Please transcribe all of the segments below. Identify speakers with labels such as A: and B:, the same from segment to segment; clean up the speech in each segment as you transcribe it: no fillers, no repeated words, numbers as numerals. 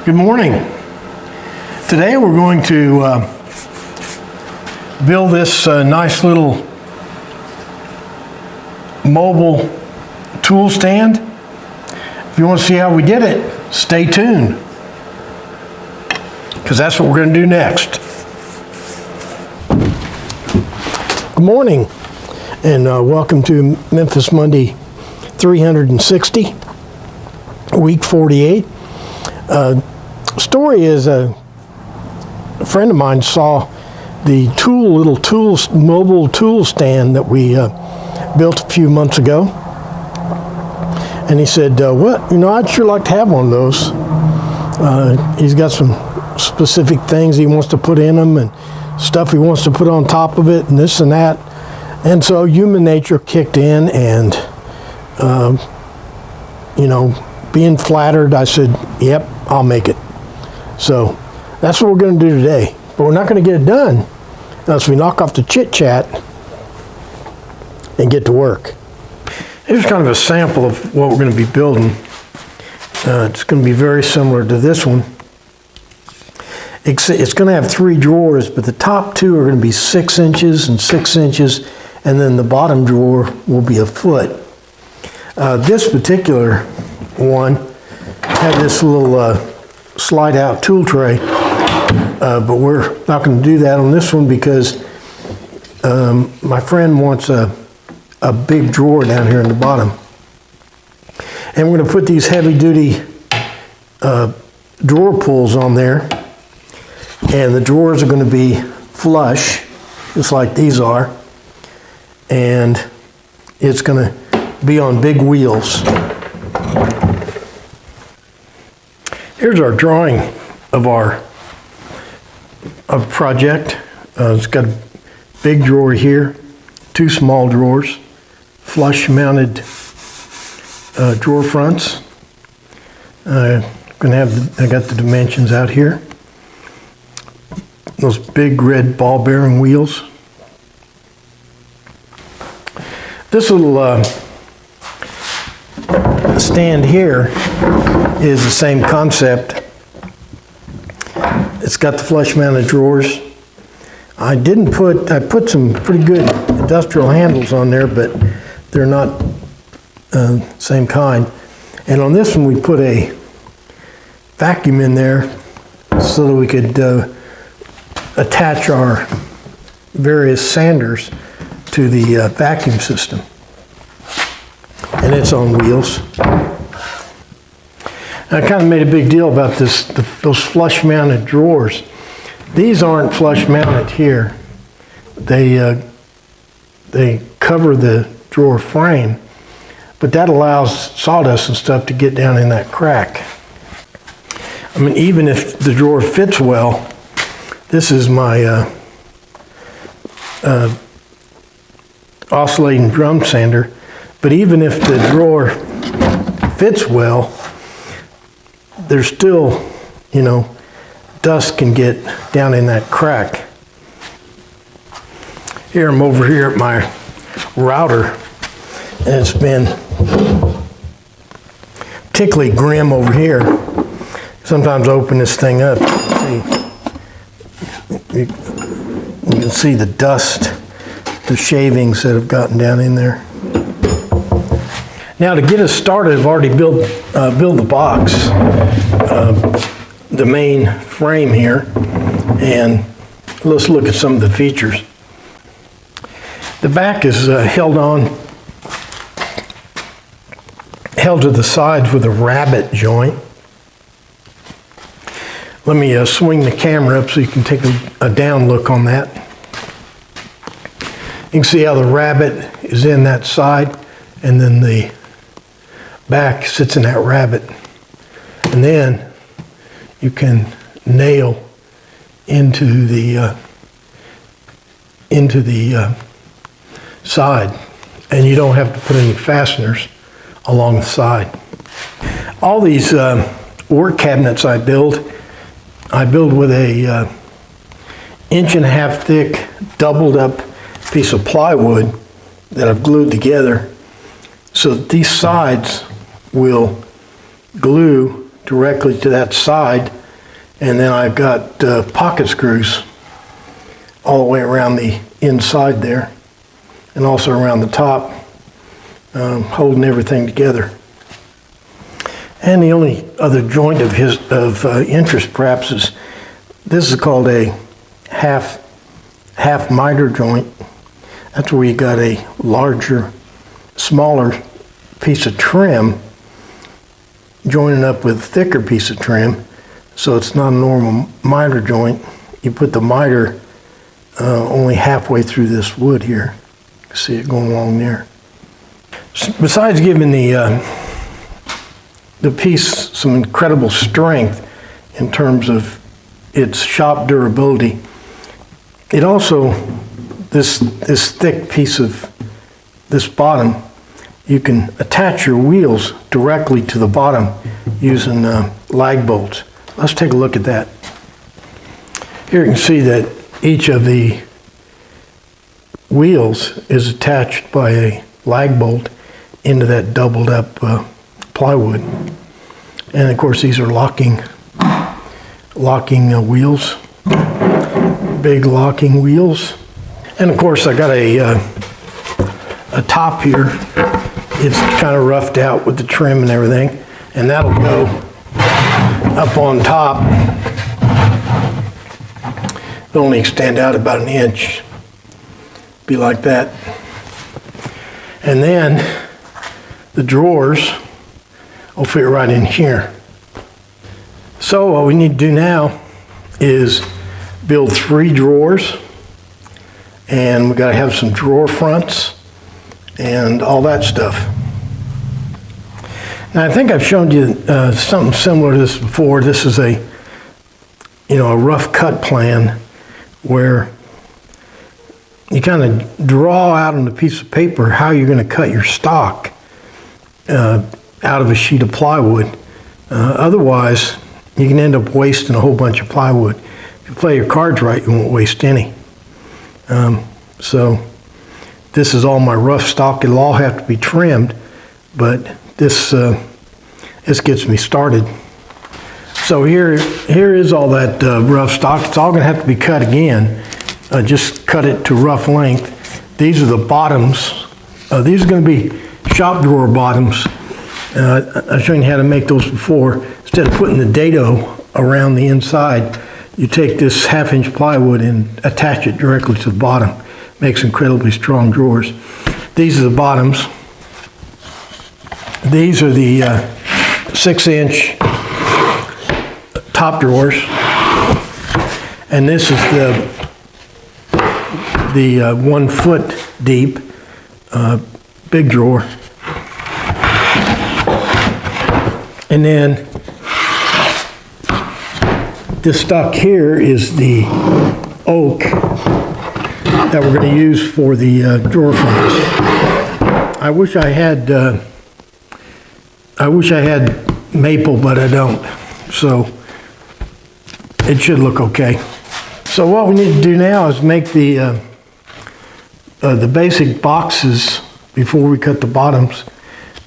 A: Good morning. Today we're going to build this nice little mobile tool stand. If you want to see how we did it, stay tuned, because that's what we're going to do next. Good morning, and welcome to Memphis Monday 360, week 48. Story is a friend of mine saw the mobile tool stand that we built a few months ago, and he said, I'd sure like to have one of those. He's got some specific things he wants to put in them and stuff he wants to put on top of it and this and that. And so human nature kicked in, and being flattered, I said, yep, I'll make it. So that's what we're going to do today. But we're not going to get it done unless we knock off the chit-chat and get to work. Here's kind of a sample of what we're going to be building. It's going to be very similar to this one. It's going to have 3 drawers, but the top 2 are going to be 6 inches and 6 inches, and then the bottom drawer will be a foot. This particular one had this little slide out tool tray, but we're not going to do that on this one because my friend wants a big drawer down here in the bottom. And we're going to put these heavy duty drawer pulls on there, and the drawers are going to be flush just like these are, and it's going to be on big wheels. Here's our drawing of our project. It's got a big drawer here, 2 small drawers, flush mounted drawer fronts. I got the dimensions out here. Those big red ball bearing wheels. This little stand here is the same concept. It's got the flush mounted drawers. I put some pretty good industrial handles on there, but they're not same kind. And on this one we put a vacuum in there so that we could attach our various sanders to the vacuum system. And it's on wheels. I kind of made a big deal about those flush mounted drawers. These aren't flush mounted here. They cover the drawer frame, but that allows sawdust and stuff to get down in that crack. I mean, even if the drawer fits well, this is my oscillating drum sander, but even if the drawer fits well, there's still, dust can get down in that crack. Here I'm over here at my router, and it's been particularly grim over here. Sometimes I open this thing up, you can see the dust, the shavings that have gotten down in there. Now to get us started, I've already built the box, the main frame here, and let's look at some of the features. The back is held to the sides with a rabbet joint. Let me swing the camera up so you can take a down look on that. You can see how the rabbet is in that side, and then the back sits in that rabbet. And then you can nail into the side, and you don't have to put any fasteners along the side. All these work cabinets I build with a 1.5 inch thick doubled up piece of plywood that I've glued together so that these sides will glue directly to that side, and then I've got pocket screws all the way around the inside there, and also around the top, holding everything together. And the only other joint of interest perhaps is, this is called a half miter joint. That's where you got a larger, smaller piece of trim joining up with a thicker piece of trim. So it's not a normal miter joint. You put the miter only halfway through this wood here. You can see it going along there. Besides giving the piece some incredible strength in terms of its shop durability, it also, this thick piece of this bottom, you can attach your wheels directly to the bottom using lag bolts. Let's take a look at that. Here you can see that each of the wheels is attached by a lag bolt into that doubled up plywood. And of course these are locking wheels, big locking wheels. And of course I got a top here. It's kind of roughed out with the trim and everything, and that'll go up on top. It'll only extend out about an inch, be like that. And then the drawers will fit right in here. So what we need to do now is build 3 drawers, and we got to have some drawer fronts and all that stuff. Now I think I've shown you something similar to this before. This is a rough cut plan where you kind of draw out on a piece of paper how you're going to cut your stock out of a sheet of plywood. Otherwise, you can end up wasting a whole bunch of plywood. If you play your cards right, you won't waste any. So this is all my rough stock. It'll all have to be trimmed, but this gets me started. So here is all that rough stock. It's all going to have to be cut again. Just cut it to rough length. These are the bottoms. These are going to be shop drawer bottoms. I've shown you how to make those before. Instead of putting the dado around the inside, you take this 1/2-inch plywood and attach it directly to the bottom. Makes incredibly strong drawers. These are the bottoms. These are the 6-inch top drawers, and this is the 1 foot deep big drawer. And then this stock here is the oak that we're going to use for the drawer fronts. I wish I had maple, but I don't. So it should look okay. So what we need to do now is make the basic boxes before we cut the bottoms.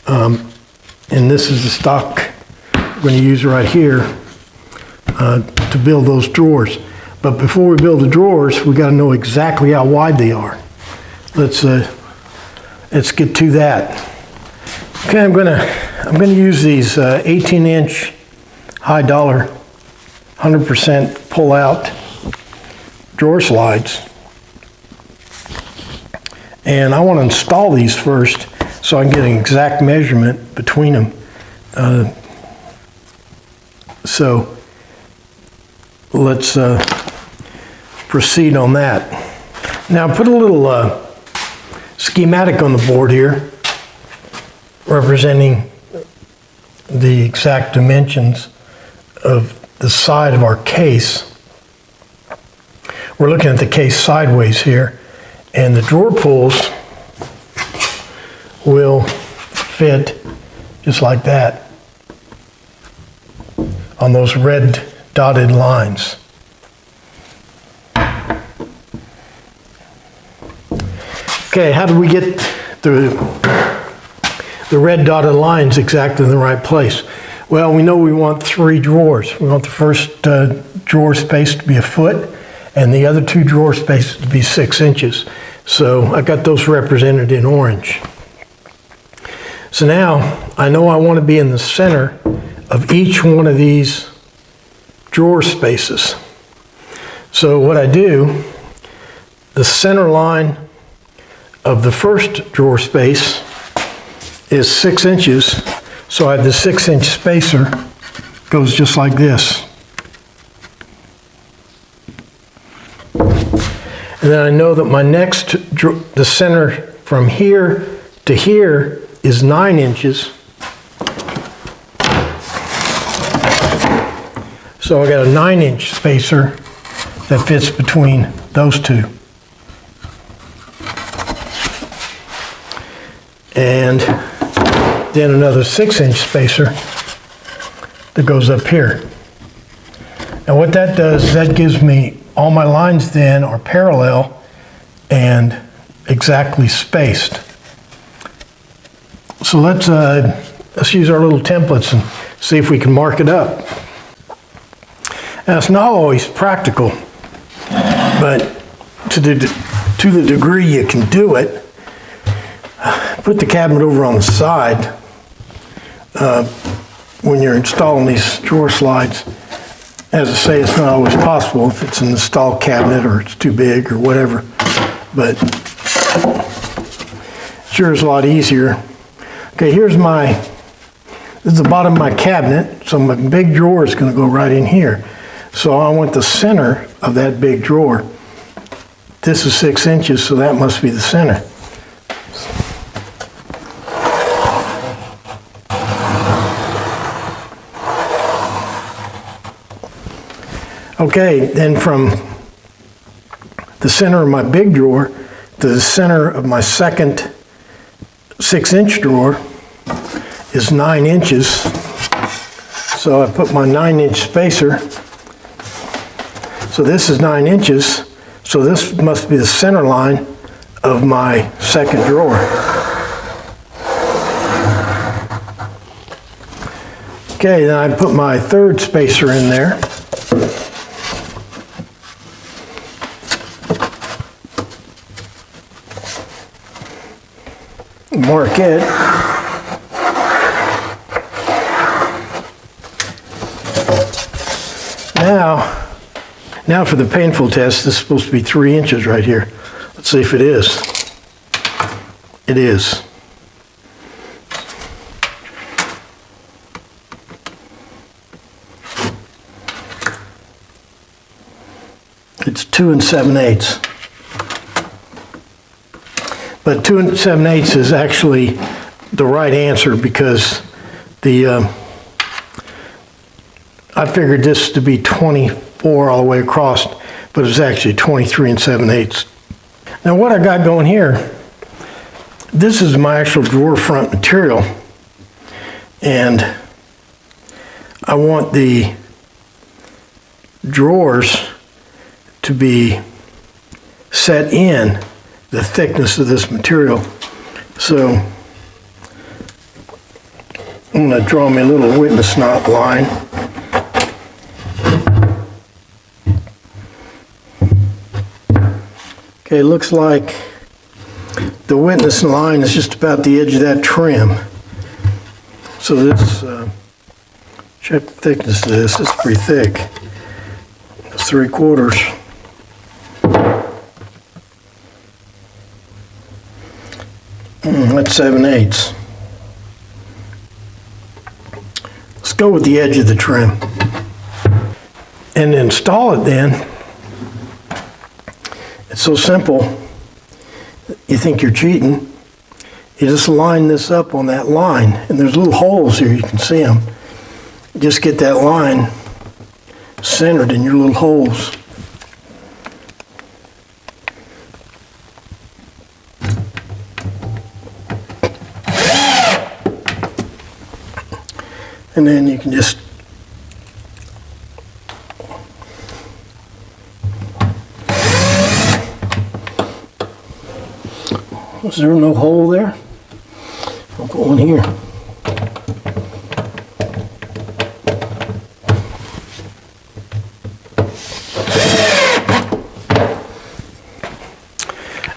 A: And this is the stock we're going to use right here to build those drawers. But before we build the drawers, we got to know exactly how wide they are. Let's get to that. Okay, I'm gonna use these 18-inch high dollar 100% pull out drawer slides, and I want to install these first so I can get an exact measurement between them. So let's proceed on that. Now put a little schematic on the board here representing the exact dimensions of the side of our case. We're looking at the case sideways here, and the drawer pulls will fit just like that on those red dotted lines. Okay, how do we get the red dotted lines exactly in the right place? Well, we know we want 3 drawers. We want the first drawer space to be a foot and the other 2 drawer spaces to be 6 inches. So I got those represented in orange. So now I know I want to be in the center of each one of these drawer spaces. So what I do, the center line of the first drawer space is 6 inches. So I have the 6-inch spacer goes just like this. And then I know that my next, the center from here to here is 9 inches. So I got a 9-inch spacer that fits between those two. And then another 6-inch spacer that goes up here. And what that does is that gives me all my lines then are parallel and exactly spaced. So let's use our little templates and see if we can mark it up. Now it's not always practical, but to the degree you can do it, put the cabinet over on the side when you're installing these drawer slides. As I say, it's not always possible if it's an installed cabinet or it's too big or whatever, but sure is a lot easier. Okay, this is the bottom of my cabinet, so my big drawer is going to go right in here. So I want the center of that big drawer. This is 6 inches, so that must be the center. Okay, then from the center of my big drawer to the center of my second 6-inch drawer is 9 inches. So I put my 9-inch spacer. So this is 9 inches. So this must be the center line of my second drawer. Okay, then I put my third spacer in there. Mark it. Now for the painful test, this is supposed to be 3 inches right here. Let's see if it is. It is. It's 2 7/8. But 2 7/8 is actually the right answer because I figured this to be 24 all the way across, but it's actually 23 7/8. Now what I got going here, this is my actual drawer front material, and I want the drawers to be set in the thickness of this material. So I'm going to draw me a little witness knot line. Okay, looks like the witness line is just about the edge of that trim. So this, check the thickness of this, it's pretty thick. It's 3/4. That's 7/8. Let's go with the edge of the trim. And install it then. It's so simple. You think you're cheating. You just line this up on that line. And there's little holes here, you can see them. Just get that line centered in your little holes. And then you can just is there no hole there? I'll go in here.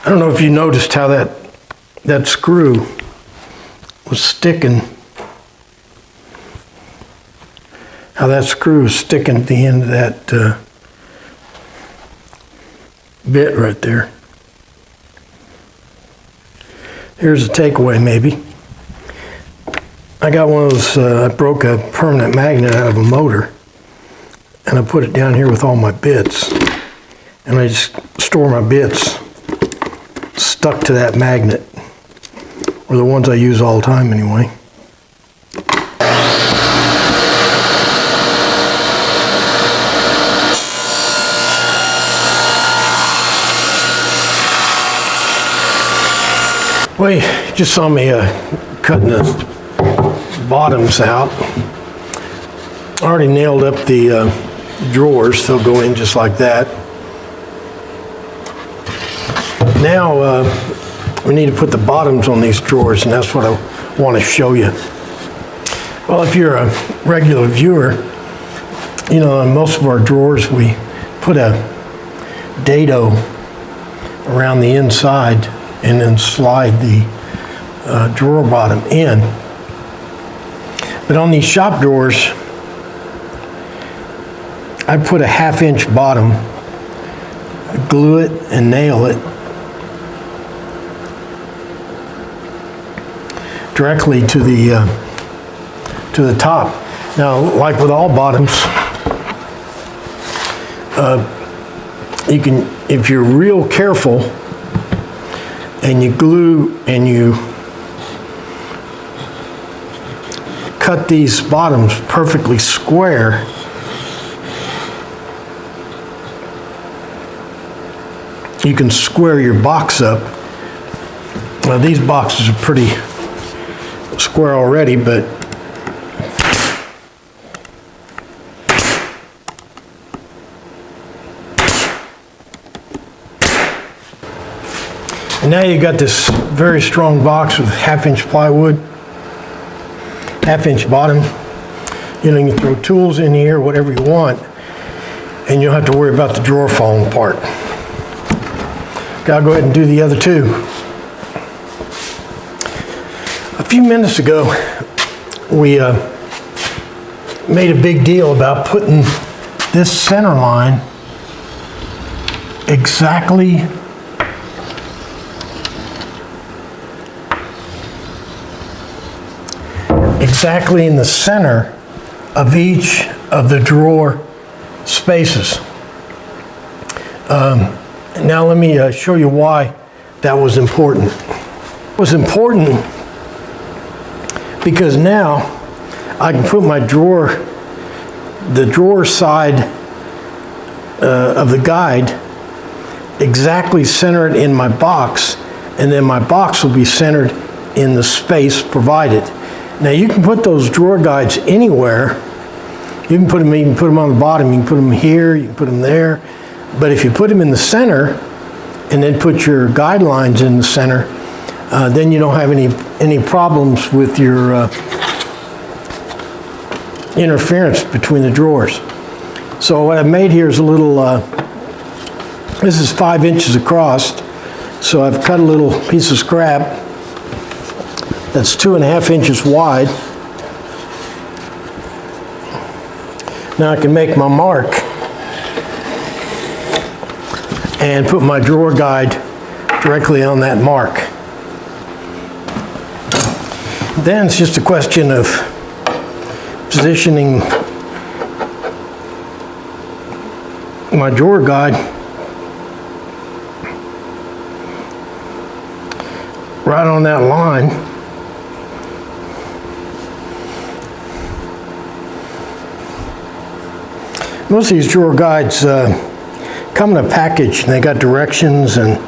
A: I don't know if you noticed how that screw was sticking. How that screw is sticking at the end of that bit right there. Here's a takeaway maybe. I got one of those, I broke a permanent magnet out of a motor, and I put it down here with all my bits. And I just store my bits stuck to that magnet, or the ones I use all the time anyway. Well, you just saw me cutting the bottoms out. I already nailed up the drawers. They'll go in just like that. Now we need to put the bottoms on these drawers, and that's what I want to show you. Well, if you're a regular viewer, you know, in most of our drawers we put a dado around the inside and then slide the drawer bottom in. But on these shop drawers, I put a 1/2 inch bottom, glue it and nail it directly to the top. Now, like with all bottoms, you can, if you're real careful and you glue and you cut these bottoms perfectly square, you can square your box up. Now these boxes are pretty square already, but and now you got this very strong box with 1/2 inch plywood, 1/2 inch bottom. You know, you can throw tools in here, whatever you want, and you don't have to worry about the drawer falling apart. I'll go ahead and do the other two. A few minutes ago, we made a big deal about putting this center line exactly in the center of each of the drawer spaces. Now let me show you why that was important. It was important because now I can put my drawer, the drawer side of the guide, exactly centered in my box, and then my box will be centered in the space provided. Now you can put those drawer guides anywhere. You can put them on the bottom, you can put them here, you can put them there. But if you put them in the center and then put your guidelines in the center, then you don't have any problems with your interference between the drawers. So what I've made here is a little, this is 5 inches across. So I've cut a little piece of scrap that's 2.5 inches wide. Now I can make my mark and put my drawer guide directly on that mark. Then it's just a question of positioning my drawer guide right on that line. Most of these drawer guides come in a package, and they got directions and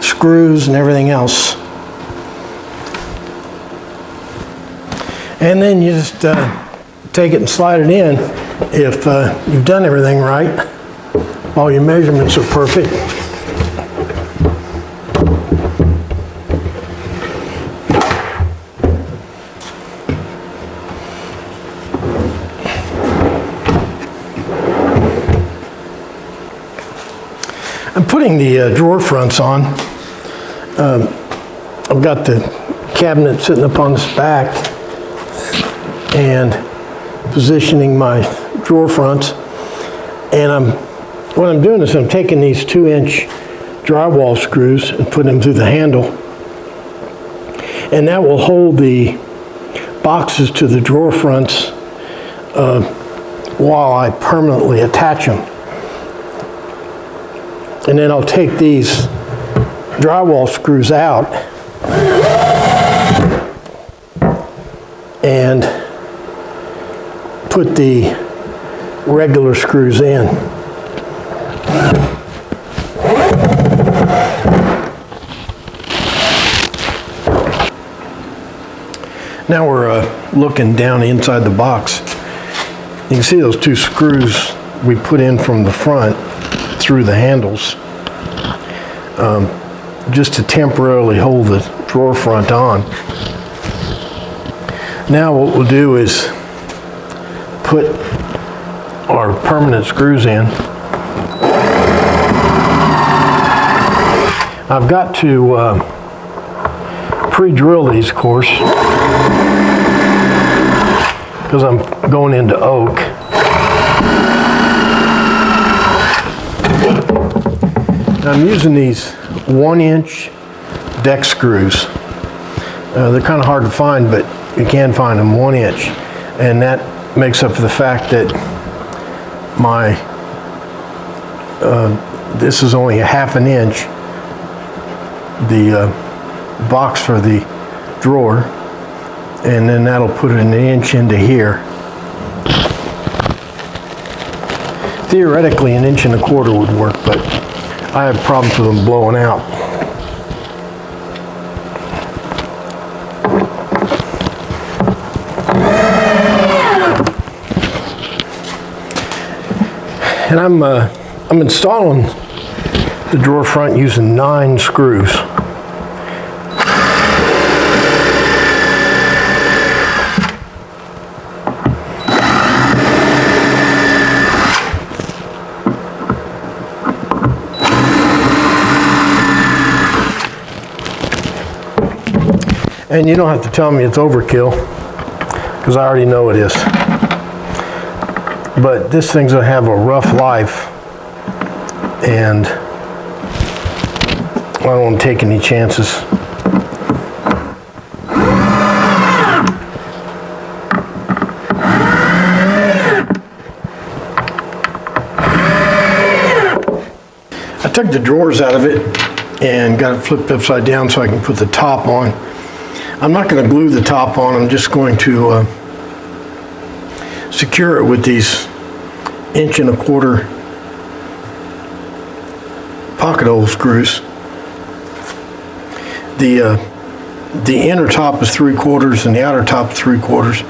A: screws and everything else. And then you just take it and slide it in if you've done everything right. All your measurements are perfect. I'm putting the drawer fronts on. I've got the cabinet sitting up on this back and positioning my drawer fronts. And what I'm doing is I'm taking these 2-inch drywall screws and putting them through the handle. And that will hold the boxes to the drawer fronts while I permanently attach them. And then I'll take these drywall screws out and put the regular screws in. Now we're looking down inside the box. You can see those 2 screws we put in from the front through the handles just to temporarily hold the drawer front on. Now what we'll do is put our permanent screws in. I've got to pre-drill these, of course, because I'm going into oak. I'm using these 1-inch deck screws. They're kind of hard to find, but you can find them 1 inch. And that makes up for the fact that this is only a 1/2 inch, the box for the drawer, and then that'll put it 1 inch into here. Theoretically, 1 1/4 inches would work, but I have problems with them blowing out. And I'm installing the drawer front using 9 screws. And you don't have to tell me it's overkill, because I already know it is. But this thing's gonna have a rough life, and I don't want to take any chances. I took the drawers out of it and got it flipped upside down so I can put the top on. I'm not going to glue the top on, I'm just going to secure it with these 1 1/4 inch pocket hole screws. The inner top is 3/4 and the outer top is 3/4,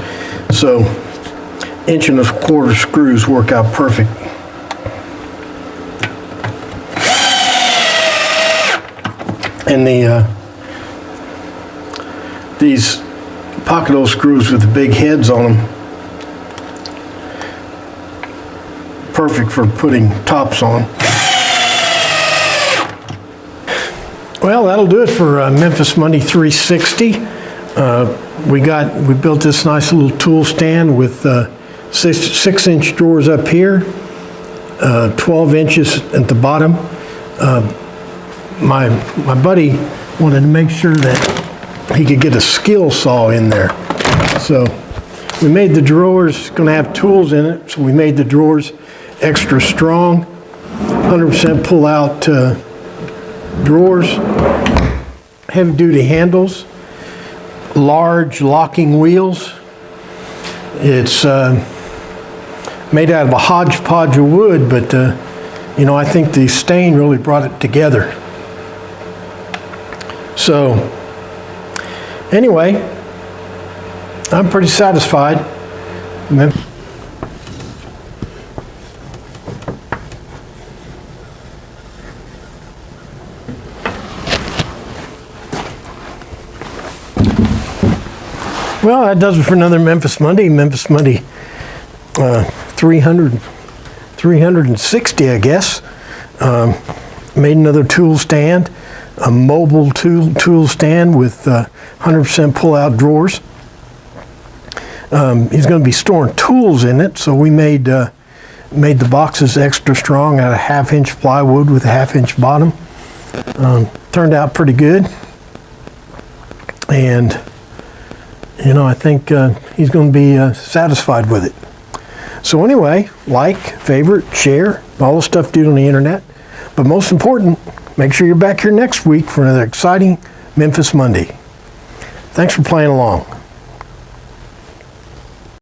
A: so 1 1/4 inch screws work out perfect. And these pocket hole screws with the big heads on them, perfect for putting tops on. Well, that'll do it for Memphis Monday 360. We built this nice little tool stand with 6-inch drawers up here, 12 inches at the bottom. My buddy wanted to make sure that he could get a skill saw in there. So we made the drawers, going to have tools in it, so we made the drawers extra strong, 100% pull out drawers, heavy duty handles, large locking wheels. It's made out of a hodgepodge of wood, but you know, I think the stain really brought it together. So anyway, I'm pretty satisfied. Well, that does it for another Memphis Monday. Memphis Monday 360, I guess. made another tool stand, a mobile tool stand with 100% pull-out drawers. He's going to be storing tools in it, so we made the boxes extra strong out of 1/2-inch plywood with a 1/2-inch bottom. Turned out pretty good, and I think he's going to be satisfied with it. So anyway, like, favorite, share, all the stuff dude on the internet. But most important, make sure you're back here next week for another exciting Memphis Monday. Thanks for playing along.